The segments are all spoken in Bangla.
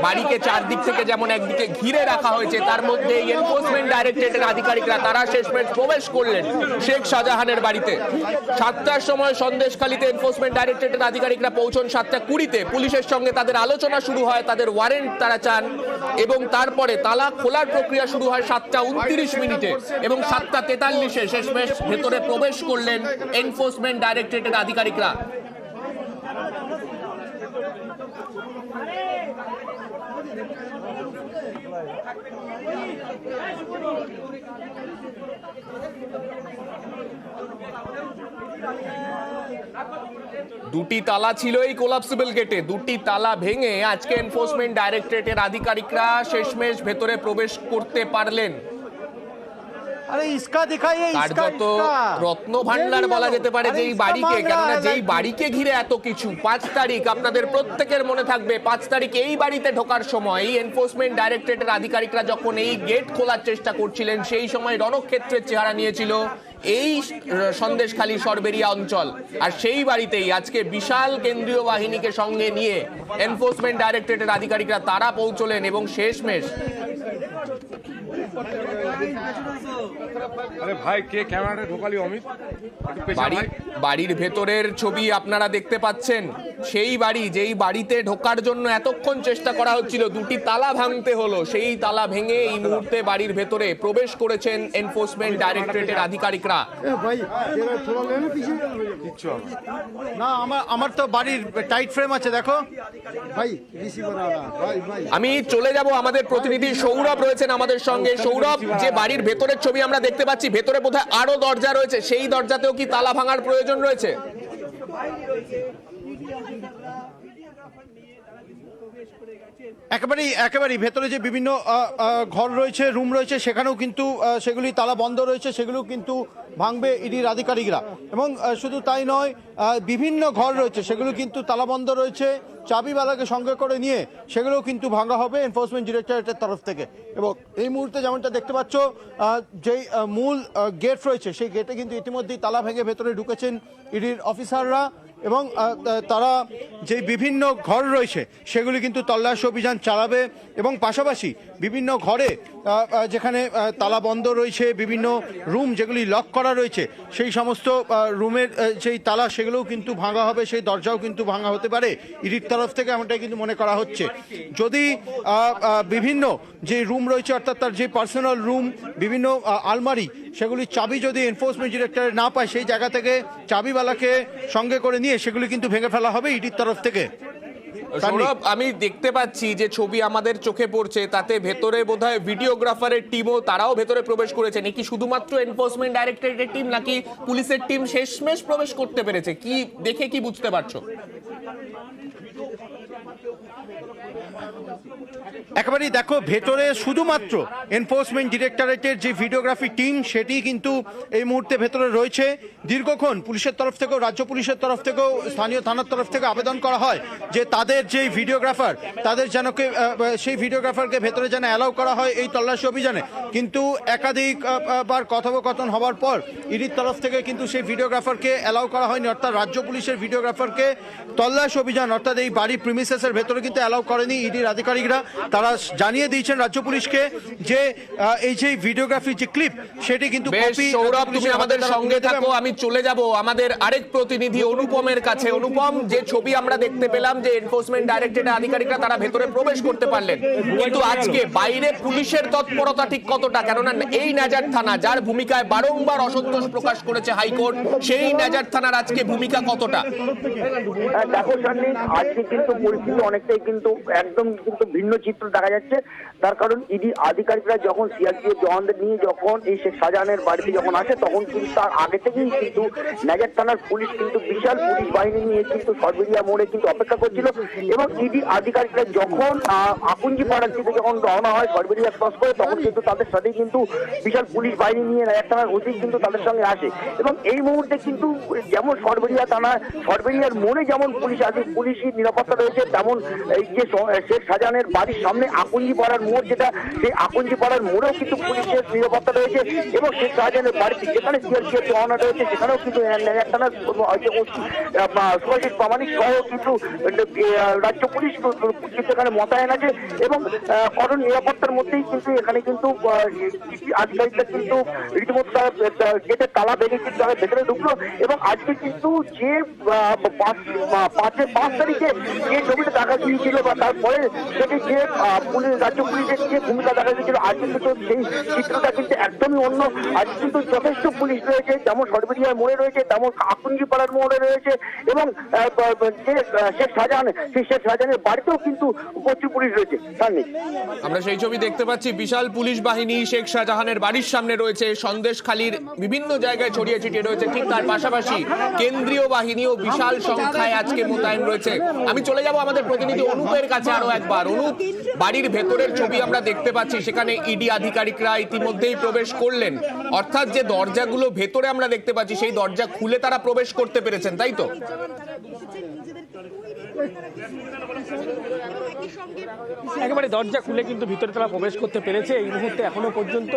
বাড়িকে চারদিক থেকে যেমন একদিকে ঘিরে রাখা হয়েছে, তার মধ্যে এনফোর্সমেন্ট ডাইরেক্টরেটের আধিকারিকরা তারা শেষমেশ প্রবেশ করলেন শেখ শাহজাহানের বাড়িতে। 7টার সময় সন্দেশখালীতে এনফোর্সমেন্ট ডাইরেক্টরেটের আধিকারিকরা পৌঁছন। 7:20-তে পুলিশের সঙ্গে তাদের আলোচনা শুরু হয়, তাদের ওয়ারেন্ট তারা চান, এবং তারপরে তালা খোলার প্রক্রিয়া শুরু হয় 7:29 এবং 7:43-এ শেষমেশ ভেতরে প্রবেশ করলেন এনফোর্সমেন্ট ডাইরেক্টরেটের আধিকারিকরা। দুটি তালা ছিল এই কোলাপসিবল গেটে, দুটি তালা ভেঙে আজকে এনফোর্সমেন্ট ডাইরেক্টরেটের আধিকারিকরা শেষমেশ ভেতরে প্রবেশ করতে পারলেন। কার্যত রত্ন ভান্ডার বলা যেতে পারে যেই বাড়িকে, কেননা যেই বাড়িকে ঘিরে এত কিছু। 5 তারিখ আপনাদের প্রত্যেকের মনে থাকবে, 5 তারিখ এই বাড়িতে ঢোকার সময় এনফোর্সমেন্ট ডাইরেক্টরেটের আধিকারিকরা যখন এই গেট খোলার চেষ্টা করছিলেন, সেই সময় রণক্ষেত্রের চেহারা নিয়েছিল এই সন্দেশখালী সরবেরিয়া অঞ্চল। আর সেই বাড়িতেই আজকে বিশাল কেন্দ্রীয় বাহিনীকে সঙ্গে নিয়ে এনফোর্সমেন্ট ডাইরেক্টরেটের আধিকারিকরা তারা পৌঁছলেন এবং শেষমেশ বাড়ির ভেতরের ছবি আপনারা দেখতে পাচ্ছেন। সেই বাড়ি, যেই বাড়িতে ঢোকার জন্য এতক্ষণ চেষ্টা করা হচ্ছিল, দুটি তালা ভাঙতে হলো, সেই তালা ভেঙে এই মুহূর্তে বাড়ির ভেতরে প্রবেশ করেছেন এনফোর্সমেন্ট ডাইরেক্টরেটের আধিকারিকরা। আমার তো বাড়ির টাইট ফ্রেম আছে, দেখো ভাই। আমি চলে যাব, আমাদের প্রতিনিধি সৌরভ রয়েছেন আমাদের সঙ্গে। সৌরভ, যে বাড়ির ভেতরের ছবি আমরা দেখতে পাচ্ছি, ভেতরে বোধহয় আরো দরজা রয়েছে, সেই দরজাতেও কি তালা ভাঙার প্রয়োজন রয়েছে? একেবারেই ভেতরে যে বিভিন্ন ঘর রয়েছে, রুম রয়েছে, সেখানেও কিন্তু সেগুলি তালা বন্ধ রয়েছে, সেগুলো কিন্তু ভাঙবে ইডির আধিকারিকরা। এবং শুধু তাই নয়, বিভিন্ন ঘর রয়েছে, সেগুলো কিন্তু তালা বন্ধ রয়েছে, চাবিওয়ালাকে সঙ্গে করে নিয়ে সেগুলোও কিন্তু ভাঙা হবে এনফোর্সমেন্ট ডিরেক্টরেটের তরফ থেকে। এবং এই মুহূর্তে যেমনটা দেখতে পাচ্ছ, যেই মূল গেট রয়েছে, সেই গেটে কিন্তু ইতিমধ্যেই তালা ভেঙে ভেতরে ঢুকেছেন ইডির অফিসাররা, এবং তারা যে বিভিন্ন ঘর রয়েছে সেগুলি কিন্তু তল্লাশি অভিযান চালাবে। এবং পাশাপাশি বিভিন্ন ঘরে যেখানে তালা বন্ধ রয়েছে, বিভিন্ন রুম যেগুলি লক করা রয়েছে, সেই সমস্ত রুমের সেই তালা সেগুলোও কিন্তু ভাঙা হবে, সেই দরজাও কিন্তু ভাঙা হতে পারে ইডির তরফ থেকে, এমনটাই কিন্তু মনে করা হচ্ছে। যদি বিভিন্ন যে রুম রয়েছে, অর্থাৎ তার যে পার্সোনাল রুম, বিভিন্ন আলমারি, সেগুলির চাবি যদি এনফোর্সমেন্ট ডিরেক্টরেট না পায়, সেই জায়গা থেকে চাবিওয়ালাকে সঙ্গে করে নিয়ে সেগুলি কিন্তু ভেঙে ফেলা হবে ইডির তরফ থেকে। সৌরভ, আমি দেখতে পাচ্ছি যে ছবি আমাদের চোখে পড়ছে, তাতে ভেতরে বোধহয় ভিডিওগ্রাফারের টিমও তারাও ভেতরে প্রবেশ করেছে। নাকি শুধুমাত্র এনফোর্সমেন্ট ডাইরেক্টরেটের টিম, নাকি পুলিশের টিম শেষমেশ প্রবেশ করতে পেরেছে? কি দেখে কি বুঝতে পারছো? একেবারেই দেখো, ভেতরে শুধুমাত্র এনফোর্সমেন্ট ডিরেক্টরেটের যে ভিডিওগ্রাফি টিম, সেটি কিন্তু এই মুহূর্তে ভেতরে রয়েছে। দীর্ঘক্ষণ পুলিশের তরফ থেকেও, রাজ্য পুলিশের তরফ থেকেও, স্থানীয় থানার তরফ থেকে আবেদন করা হয় যে তাদের যে ভিডিওগ্রাফার, তাদের যেন সেই ভিডিওগ্রাফারকে ভেতরে যেন অ্যালাউ করা হয় এই তল্লাশি অভিযানে। কিন্তু একাধিকবার কথোপকথন হওয়ার পর ইডির তরফ থেকে কিন্তু সেই ভিডিওগ্রাফারকে অ্যালাউ করা হয়নি, অর্থাৎ রাজ্য পুলিশের ভিডিওগ্রাফারকে তল্লাশি অভিযান, অর্থাৎ এই বাড়ির প্রিমিসেসের ভেতরে কিন্তু অ্যালাউ করেনি ইডির আধিকারিকরা। তারা জানিয়ে দিয়েছেন রাজ্য পুলিশকে যে এই যে ভিডিওগ্রাফি যে ক্লিপ, সেটি কিন্তু কপি। সৌরভ, তুমি আমাদের সঙ্গে থাকো, আমি চলে যাব আমাদের আরেক প্রতিনিধি অনুপমের কাছে। অনুপম, যে ছবি আমরা দেখতে পেলাম যে এনফোর্সমেন্ট ডাইরেক্টরেটের আধিকারিকরা তারা ভেতরে প্রবেশ করতে পারলেন, কিন্তু আজকে বাইরে পুলিশের তৎপরতা ঠিক কতটা? কেননা এই নাজার থানা, যার ভূমিকায় বারংবার অসন্তোষ প্রকাশ করেছে হাইকোর্ট, সেই নাজার থানার আজকে ভূমিকা কতটা? দেখো সামনে আজকে কিন্তু পরিস্থিতি অনেকটাই কিন্তু একদম কিন্তু ভিন্ন চিত্র দেখা যাচ্ছে। তার কারণ ইডি আধিকারিকরা যখন সিআরপিএফ জওয়ানদের নিয়ে যখন এই শেখ শাহজাহানের বাড়িতে যখন আসে, তখন কিন্তু তার আগে থেকেই কিন্তু নাজার থানার পুলিশ কিন্তু বিশাল পুলিশ বাহিনী নিয়ে কিন্তু সরবেরিয়া মোড়ে কিন্তু অপেক্ষা করছিল। এবং ইডি আধিকারিকরা যখন আকুঞ্জি পাড়ার দিকে যখন রওনা হয় সরবেরিয়া ক্রস করে, তখন কিন্তু তাদের সাথে কিন্তু বিশাল পুলিশ বাহিনী নিয়ে নাজার থানার ওসি কিন্তু তাদের সঙ্গে আসে। এবং এই মুহূর্তে কিন্তু যেমন সরবেরিয়া থানা, সরবেরিয়ার মোড়ে যেমন পুলিশ আছে, পুলিশের নিরাপত্তা রয়েছে, তেমন এই যে শেখ শাহজাহানের বাড়ির সামনে আকুঞ্জি পাড়ার মোড়, যেটা সেই আকুঞ্জি পাড়ার মোড়েও কিন্তু পুলিশের নিরাপত্তা রয়েছে। এবং শেখ শাহজাহানের বাড়িতে যেখানে সিআরপিএফ জওয়ানরা রয়েছে, সেখানেও কিন্তু নেজার থানার সুভাষিস প্রামাণিক সহ কিন্তু রাজ্য পুলিশ কিন্তু এখানে মোতায়েন আছে এবং কঠোর নিরাপত্তার মধ্যেই কিন্তু এখানে কিন্তু আধিকারিকরা কিন্তু রীতিমতো গেটের তালা ভেঙে কিন্তু ভেতরে ঢুকলো এবং আজকে কিন্তু যে 5 তারিখে যে ছবিটা দেখা গিয়েছিল বা তারপরে থেকে যে রাজ্য পুলিশের যে ভূমিকা দেখা গিয়েছিল আজকে কিন্তু সেই চিত্রটা কিন্তু একদমই অন্য। আজকে কিন্তু যথেষ্ট পুলিশ রয়েছে, যেমন সরবেরিয়ার মোড়ে রয়েছে তেমন আকুঞ্জি পাড়ার মোড়ে রয়েছে এবং যে শেখ শাহজাহান সেই শেখ শাহজাহানের বাড়িতেও কিন্তু প্রচুর পুলিশ রয়েছে। আমরা সেই ছবি দেখতে পাচ্ছি, বিশাল পুলিশ বাহিনী শেখ শাহজাহানের বাড়ির সামনে রয়েছে, সন্দেশখালীর বিভিন্ন জায়গায় ছড়িয়ে ছিটিয়ে রয়েছে। ঠিক তার পাশাপাশি কেন্দ্রীয় বাহিনীও বিশাল সংখ্যায় আজকে মোতায়েন রয়েছে। আমি চলে যাব আমাদের প্রতিনিধি অনুপের কাছে আরো একবার। অনুপ, বাড়ির ভেতরের ছবি আমরা দেখতে পাচ্ছি, সেখানে ইডি আধিকারিকরা ইতিমধ্যেই প্রবেশ করলেন, অর্থাৎ যে দরজাগুলো ভেতরে আমরা দেখতে পাচ্ছি সেই দরজা খুলে তারা প্রবেশ করতে পেরেছেন, তাই তো? একেবারে দরজা খুলে কিন্তু ভিতরে তারা প্রবেশ করতে পেরেছে। এই মুহূর্তে এখনো পর্যন্ত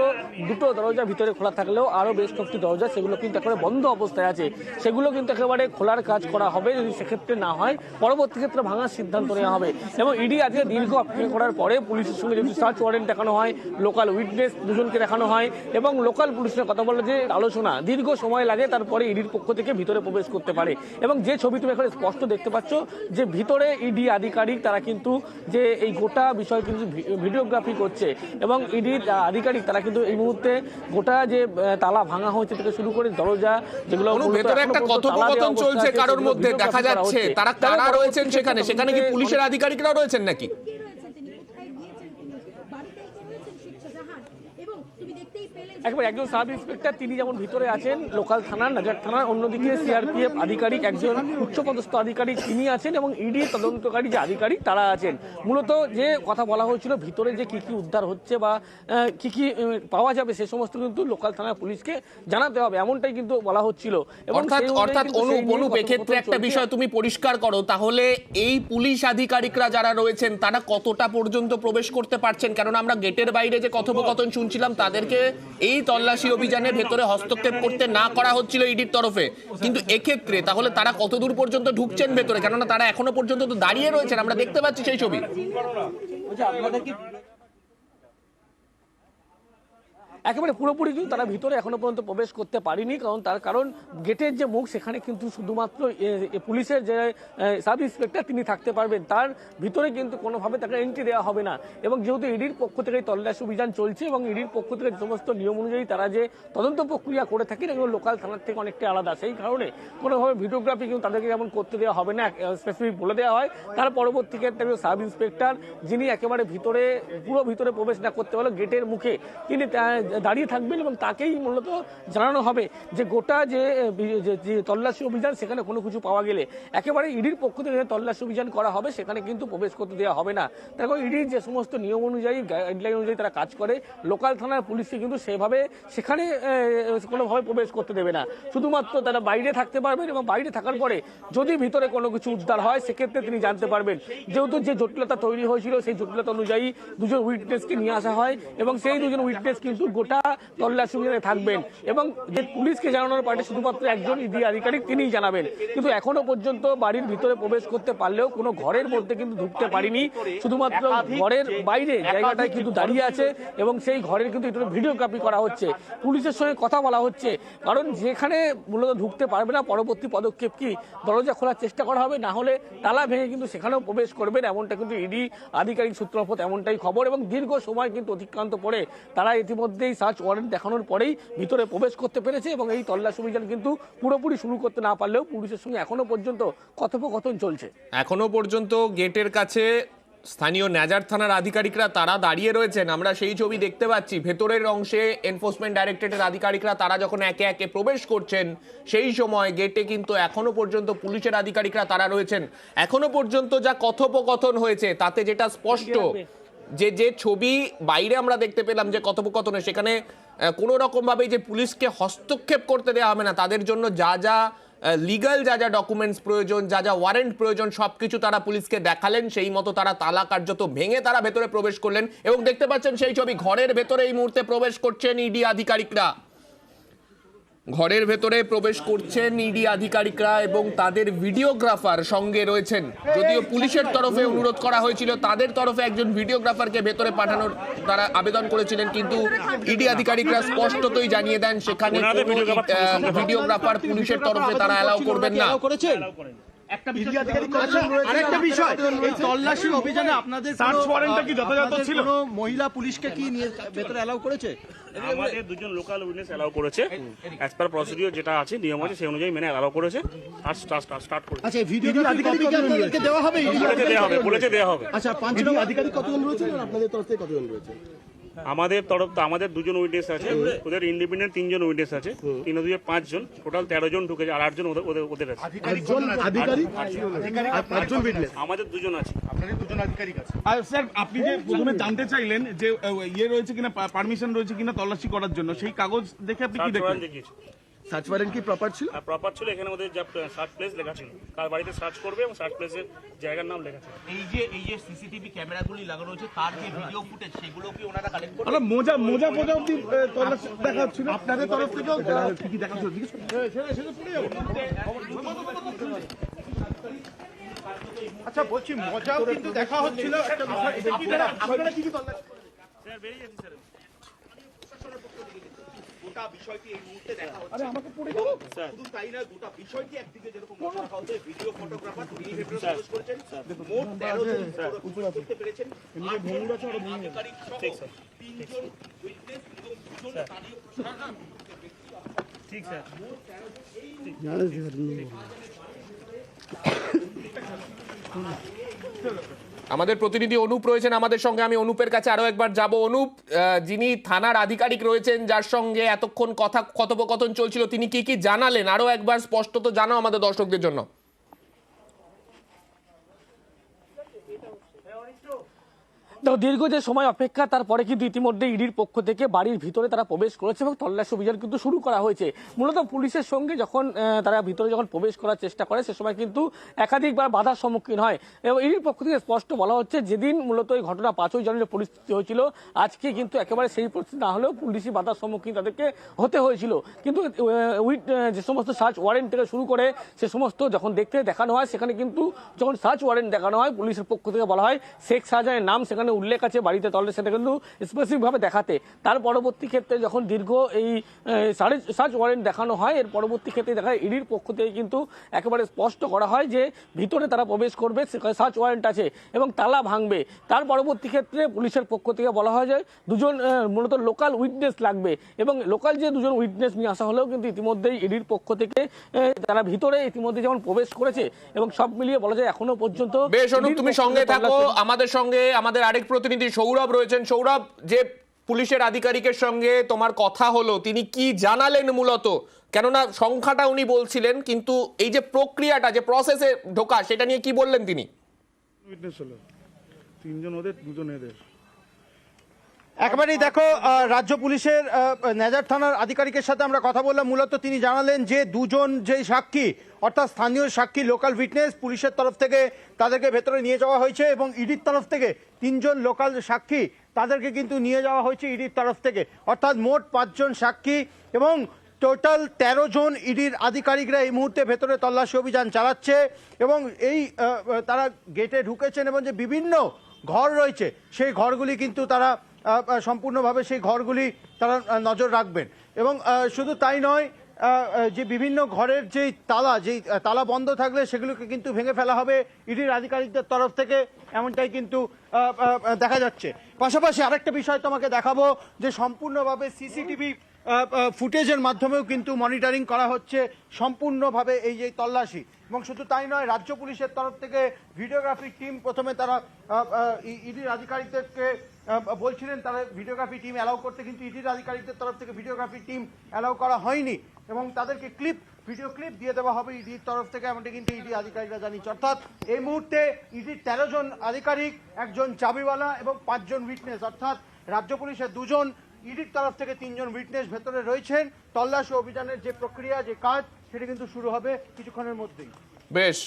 দুটো দরজা ভিতরে খোলা থাকলেও আরো বেশ কয়েকটি দরজা সেগুলো কিন্তু একেবারে বন্ধ অবস্থায় আছে, সেগুলো কিন্তু একেবারে খোলার কাজ করা হবে। যদি সেক্ষেত্রে না হয় পরবর্তী ক্ষেত্রে ভাঙার সিদ্ধান্ত নেওয়া হবে। এবং ইডি আজকে দীর্ঘ অপেক্ষা করার পরে পুলিশের সঙ্গে যদি সার্চ ওয়ারেন্ট দেখানো হয়, লোকাল উইটনেস দুজনকে দেখানো হয় এবং লোকাল পুলিশের কথা বলে যে আলোচনা দীর্ঘ সময় লাগে, তারপরে ইডির পক্ষ থেকে ভিতরে প্রবেশ করতে পারে। এবং যে ছবি তুমি এখানে স্পষ্ট দেখতে পাচ্ছ যে ভিতরে ইডি আধিকারিক তারা কিন্তু যে এই গোটা বিষয় কিন্তু ভিডিওগ্রাফি করছে এবং ইডির আধিকারিক তারা কিন্তু এই মুহূর্তে গোটা যে তালা ভাঙা হয়েছে থেকে শুরু করে দরজা যেগুলো ভেতরে একটা কথোপকথন চলছে কারোর মধ্যে দেখা যাচ্ছে, তারা কারা রয়েছেন সেখানে? সেখানে কি পুলিশের আধিকারিকরা রয়েছেন নাকি? একবার একজন সাব ইন্সপেক্টর তিনি যেমন ভিতরে আছেন লোকাল থানার নাজার থানার, অন্যদিকে সিআরপিএফ আধিকারিক একজন উচ্চপদস্থ আধিকারিক তিনি আছেন এবং ইডি তদন্তকারী যে আধিকারিক তারা আছেন। মূলত যে কথা বলা হয়েছিল ভিতরে যে কি কি উদ্ধার হচ্ছে বা কি কি পাওয়া যাবে সে সমস্ত কিন্তু লোকাল থানার পুলিশকে জানাতে হবে, এমনটাই কিন্তু বলা হচ্ছিল। অর্থাৎ অনুপ, এক্ষেত্রে একটা বিষয় তুমি পরিষ্কার করো, তাহলে এই পুলিশ আধিকারিকরা যারা রয়েছেন তারা কতটা পর্যন্ত প্রবেশ করতে পারছেন? কারণ আমরা গেটের বাইরে যে কথোপকথন শুনছিলাম তাদেরকে এই তল্লাশি অভিযানের ভেতরে হস্তক্ষেপ করতে না করা হচ্ছিল ইডির তরফে, কিন্তু এক্ষেত্রে তাহলে তারা কতদূর পর্যন্ত ঢুকছেন ভেতরে? কেননা তারা এখনো পর্যন্ত তো দাঁড়িয়ে রয়েছেন, আমরা দেখতে পাচ্ছি সেই ছবি। একেবারে পুরোপুরি কিন্তু তারা ভিতরে এখনো পর্যন্ত প্রবেশ করতে পারেনি, কারণ গেটের যে মুখ সেখানে কিন্তু শুধুমাত্র পুলিশের যে সাব ইন্সপেক্টর তিনি থাকতে পারবেন, তার ভিতরে কিন্তু কোনোভাবে তাকে এন্ট্রি দেওয়া হবে না। এবং যেহেতু ইডির পক্ষ থেকে তল্লাশি অভিযান চলছে এবং ইডির পক্ষ থেকে সমস্ত নিয়ম অনুযায়ী তারা যে তদন্ত প্রক্রিয়া করে থাকেন এগুলো লোকাল থানার থেকে অনেকটা আলাদা, সেই কারণে কোনোভাবে ভিডিওগ্রাফি কিন্তু তাদেরকে যেমন করতে দেওয়া হবে না, স্পেসিফিক বলে দেওয়া হয়। তার পরবর্তী ক্ষেত্রে সাব ইন্সপেক্টর যিনি একেবারে পুরো ভিতরে প্রবেশ না করতে পারলে গেটের মুখে তিনি দাঁড়িয়ে থাকবেন এবং তাকেই মূলত জানানো হবে যে গোটা যে তল্লাশি অভিযান সেখানে কোনো কিছু পাওয়া গেলে একেবারে ইডির পক্ষ থেকে তল্লাশি অভিযান করা হবে, সেখানে কিন্তু প্রবেশ করতে দেওয়া হবে না। দেখো ইডির যে সমস্ত নিয়ম অনুযায়ী গাইডলাইন অনুযায়ী তারা কাজ করে, লোকাল থানার পুলিশকে কিন্তু সেভাবে সেখানে কোনোভাবে প্রবেশ করতে দেবে না। শুধুমাত্র তারা বাইরে থাকতে পারবেন এবং বাইরে থাকার পরে যদি ভিতরে কোনো কিছু উদ্ধার হয় সেক্ষেত্রে তিনি জানতে পারবেন। যেহেতু যে জটিলতা তৈরি হয়েছিল সেই জটিলতা অনুযায়ী দুজন উইটনেসকে নিয়ে আসা হয় এবং সেই দুজন উইটনেস কিন্তু গোটা তল্লাশি অভিযানে থাকবেন এবং যে পুলিশকে জানানোর পারে শুধুমাত্র একজন ইডি আধিকারিক তিনিই জানাবেন। কিন্তু এখনো পর্যন্ত বাড়ির ভিতরে প্রবেশ করতে পারলেও কোনো ঘরের মধ্যে কিন্তু ঢুকতে পারিনি, শুধুমাত্র ঘরের বাইরে জায়গাটায় কিন্তু দাঁড়িয়ে আছে এবং সেই ঘরের কিন্তু একটু ভিডিওগ্রাফি করা হচ্ছে, পুলিশের সঙ্গে কথা বলা হচ্ছে। কারণ যেখানে মূলত ঢুকতে পারবে না পরবর্তী পদক্ষেপ কি দরজা খোলার চেষ্টা করা হবে, না হলে তালা ভেঙে কিন্তু সেখানেও প্রবেশ করবেন, এমনটা কিন্তু ইডি আধিকারিক সূত্রপাত এমনটাই খবর। এবং দীর্ঘ সময় কিন্তু অতিক্রান্ত পরে তারা ইতিমধ্যেই সার্চ ওয়ারেন্ট দেখানোর পরেই ভিতরে প্রবেশ করতে পেরেছে এবং এই তল্লাশি অভিযান কিন্তু পুরোপুরি শুরু করতে না পারলেও পুলিশের সঙ্গে এখনো পর্যন্ত কথোপকথন চলছে। এখনো পর্যন্ত গেটের কাছে স্থানীয় নেজার থানার আধিকারিকরা তারা দাঁড়িয়ে রয়েছেন, আমরা সেই ছবি দেখতে পাচ্ছি। ভেতরের অংশে এনফোর্সমেন্ট ডাইরেক্টরেটের আধিকারিকরা তারা যখন একে একে প্রবেশ করছেন সেই সময় গেটে কিন্তু এখনো পর্যন্ত পুলিশের আধিকারিকরা তারা রয়েছেন। এখনো পর্যন্ত যা কথোপকথন হয়েছে তাতে যেটা স্পষ্ট যে ছবি বাইরে আমরা দেখতে পেলাম যে কথোপকথনে, সেখানে কোনো রকম ভাবে যে পুলিশকে হস্তক্ষেপ করতে দেওয়া হবে না, তাদের জন্য যা যা লিগাল যা যা ডকুমেন্টস প্রয়োজন, যা যা ওয়ারেন্ট প্রয়োজন সবকিছু তারা পুলিশকে দেখালেন, সেই মতো তারা তালা কার্যত ভেঙে তারা ভেতরে প্রবেশ করলেন এবং দেখতে পাচ্ছেন সেই ছবি ঘরের ভেতরে এই মুহূর্তে প্রবেশ করছেন ইডি আধিকারিকরা। ঘরের ভেতরে প্রবেশ করছেন ইডি আধিকারিকরা এবং তাদের ভিডিওগ্রাফার সঙ্গে রয়েছেন। যদিও পুলিশের তরফে অনুরোধ করা হয়েছিল, তাদের তরফে একজন ভিডিওগ্রাফারকে ভেতরে পাঠানোর তারা আবেদন করেছিলেন, কিন্তু ইডি আধিকারিকরা স্পষ্টতই জানিয়ে দেন সেখানে ভিডিওগ্রাফার পুলিশের তরফে তারা অ্যালাউ করবেন না। আরেকটা বিষয়, এই তল্লাশি অভিযানে আপনাদের সার্চ ওয়ারেন্টটা কি যথাযথ ছিল? কোনো মহিলা পুলিশকে কি নিয়ে ভেতরে অ্যালাউ করেছে? আমাদের দুজন লোকাল উইটনেস অ্যালাউ করেছে, অ্যাজ পার প্রসিডিওর যেটা আছে, নিয়ম আছে, সেই অনুযায়ী মেনে অ্যালাউ করেছে। স্টার্ট করেছে। আচ্ছা, ভিডিও আধিকারিককে দেওয়া হবে? বলেছে দেওয়া হবে। আচ্ছা, পাঁচজন আধিকারিক কতজন রয়েছে আপনাদের তরফ থেকে? কতজন রয়েছে আমাদের তরফ থেকে? আমাদের দুজন উইটনেস আছে, ওদের ইন্ডিপেন্ডেন্ট 3 জন উইটনেস আছে, 3 ও 2 5 জন, টোটাল 13 জন ঢুকেছে, আর 8 জন ওদের আছে। আমাদের 2 জন আছে। আর স্যার, আপনি যে প্রথমে জানতে চাইলেন যে ইয়ে রয়েছে কিনা, পারমিশন রয়েছে কিনা তল্লাশি করার জন্য, সেই কাগজ দেখে আপনি কি দেখলেন? সার্চ ওয়ারেন্ট কি প্রপার ছিল? প্রপার ছিল। এখানে ওদের সার্চ প্লেস লেখা ছিল, কার বাড়িতে সার্চ করবে এবং সার্চ প্লেসের জায়গার নাম লেখা ছিল। এই যে সিসিটিভি ক্যামেরাগুলি লাগানো হচ্ছে, তার যে ভিডিও ফুটেজ সেগুলো কি ওনারা কালেক্ট করে? আমরা মোজা অবধি তল্লাশি দেখা হচ্ছিল আপনাদের তরফ থেকেও কি কি দেখা হচ্ছিল? আচ্ছা, বলছি মজাও কিন্তু দেখা হচ্ছিল একটা বিষয়, এটা কি আপনারা কি তল্লাশি? স্যার বেরিয়ে যাচ্ছি স্যার। গোটা বিষয়টি এই মুহূর্তে দেখা হচ্ছে। শুধু তাই না, গোটা বিষয়টি একদিকে যেরকম রাখা হচ্ছে, ভিডিও ফটোগ্রাফার তিনি ভেতরে প্রবেশ করেছেন, মোট 13 জন উপস্থিত করতে পেরেছেন। আধিকারিক সহ 3 জন উইটনেস এবং 2 জন স্থানীয় প্রশাসন। ঠিক স্যার। আমাদের প্রতিনিধি অনুপ রয়েছেন আমাদের সঙ্গে, আমি অনুপের কাছে আরো একবার যাব। অনুপ, যিনি থানার আধিকারিক রয়েছেন, যার সঙ্গে এতক্ষণ কথোপকথন চলছিল, তিনি কি কি জানালেন আরো একবার স্পষ্টত জানাও আমাদের দর্শকদের জন্য। দীর্ঘ যে সময় অপেক্ষা, তারপরে কিন্তু ইতিমধ্যে ইডির পক্ষ থেকে বাড়ির ভিতরে তারা প্রবেশ করেছে এবং তল্লাশি অভিযান কিন্তু শুরু করা হয়েছে। মূলত পুলিশের সঙ্গে যখন তারা ভিতরে যখন প্রবেশ করার চেষ্টা করে, সে সময় কিন্তু একাধিকবার বাধার সম্মুখীন হয় এবং ইডির পক্ষ থেকে স্পষ্ট বলা হচ্ছে, যেদিন মূলত এই ঘটনা 5ই জানুয়ারির পরিস্থিতি হয়েছিল, আজকে কিন্তু একেবারে সেই পরিস্থিতি না হলেও পুলিশি বাধার সম্মুখীন তাদেরকে হতে হয়েছিল। কিন্তু যে সমস্ত সার্চ ওয়ারেন্ট থেকে শুরু করে সে সমস্ত যখন দেখানো হয়, সেখানে কিন্তু যখন সার্চ ওয়ারেন্ট দেখানো হয়, পুলিশের পক্ষ থেকে বলা হয় শেখ শাহজাহানের নাম সেখানে উল্লেখ আছে, বাড়িতে তল্লাশি, সেটা কিন্তু স্পেসিফিকভাবে দেখাতে। তার পরবর্তী ক্ষেত্রে যখন দীর্ঘ এই সার্চ ওয়ারেন্ট দেখানো হয়, এর পরবর্তী ক্ষেত্রে দেখা যায় ইডির পক্ষ থেকে কিন্তু একেবারে স্পষ্ট করা হয় যে ভিতরে তারা প্রবেশ করবে, সেখানে সার্চ ওয়ারেন্ট আছে এবং তালা ভাঙবে। তার পরবর্তী ক্ষেত্রে পুলিশের পক্ষ থেকে বলা হয় যে 2 জন মূলত লোকাল উইটনেস লাগবে এবং লোকাল যে 2 জন উইটনেস নিয়ে আসা হলেও কিন্তু ইতিমধ্যেই ইডির পক্ষ থেকে তারা ভিতরে ইতিমধ্যে যেমন প্রবেশ করেছে এবং সব মিলিয়ে বলা যায় এখনো পর্যন্ত। বেশ অনুপ, তুমি সঙ্গে থাকো, আমাদের সঙ্গে আমাদের আরেক প্রতিনিধি সৌরভ রয়েছেন। সৌরভ, যে পুলিশের আধিকারিকের সঙ্গে তোমার কথা হলো, তিনি কি জানালেন মূলত? কেননা সংখ্যাটা উনি বলছিলেন, কিন্তু এই যে প্রক্রিয়াটা, যে প্রসেসে ঢোকা, সেটা নিয়ে কি বললেন তিনি? উইটনেস হলো 3 জন ওদের, 2 জন এদের। একবারই দেখো, রাজ্য পুলিশের নেজার থানার আধিকারিকের সাথে আমরা কথা বললাম। মূলত তিনি জানালেন যে 2 জন যে সাক্ষী, অর্থাৎ স্থানীয় সাক্ষী, লোকাল উইটনেস, পুলিশের তরফ থেকে তাদেরকে ভেতরে নিয়ে যাওয়া হয়েছে এবং ইডির তরফ থেকে 3 জন লোকাল সাক্ষী, তাদেরকে কিন্তু নিয়ে যাওয়া হয়েছে ইডির তরফ থেকে। অর্থাৎ মোট 5 জন সাক্ষী এবং টোটাল 13 জন ইডির আধিকারিকরা এই মুহূর্তে ভেতরে তল্লাশি অভিযান চালাচ্ছে এবং এই তারা গেটে ঢুকেছেন এবং যে বিভিন্ন ঘর রয়েছে, সেই ঘরগুলি কিন্তু তারা সম্পূর্ণভাবে সেই ঘরগুলি তারা নজর রাখবেন। এবং শুধু তাই নয়, যে বিভিন্ন ঘরের যেই তালা বন্ধ থাকলে সেগুলোকে কিন্তু ভেঙে ফেলা হবে ইডির আধিকারিকদের তরফ থেকে, এমনটাই কিন্তু দেখা যাচ্ছে। পাশাপাশি আরেকটা বিষয় তোমাকে দেখাবো, যে সম্পূর্ণভাবে সিসিটিভি ফুটেজের মাধ্যমেও কিন্তু মনিটরিং করা হচ্ছে সম্পূর্ণভাবে এই যে তল্লাশি। এবং শুধু তাই নয়, রাজ্য পুলিশের তরফ থেকে ভিডিওগ্রাফি টিম, প্রথমে তারা ইডির আধিকারিকদেরকে বলছিলেন তারা ভিডিওগ্রাফি টিম অ্যালাউ করতে, কিন্তু ইডির আধিকারিকদের তরফ থেকে ভিডিওগ্রাফি টিম অ্যালাউ করা হয়নি এবং তাদেরকে ভিডিও ক্লিপ দিয়ে দেওয়া হবে ইডির তরফ থেকে, এমনটা কিন্তু ইডি আধিকারিকরা জানিয়েছে। অর্থাৎ এই মুহূর্তে ইডির 13 জন আধিকারিক, 1 জন চাবিওয়ালা এবং 5 জন উইটনেস, অর্থাৎ রাজ্য পুলিশের 2 জন, ইডির তরফ থেকে 3 জন উইটনেস ভেতরে রয়েছেন। তল্লাশি অভিযানের যে প্রক্রিয়া, যে কাজ, সেটা কিন্তু শুরু হবে কিছুক্ষণের মধ্যেই। বেশ।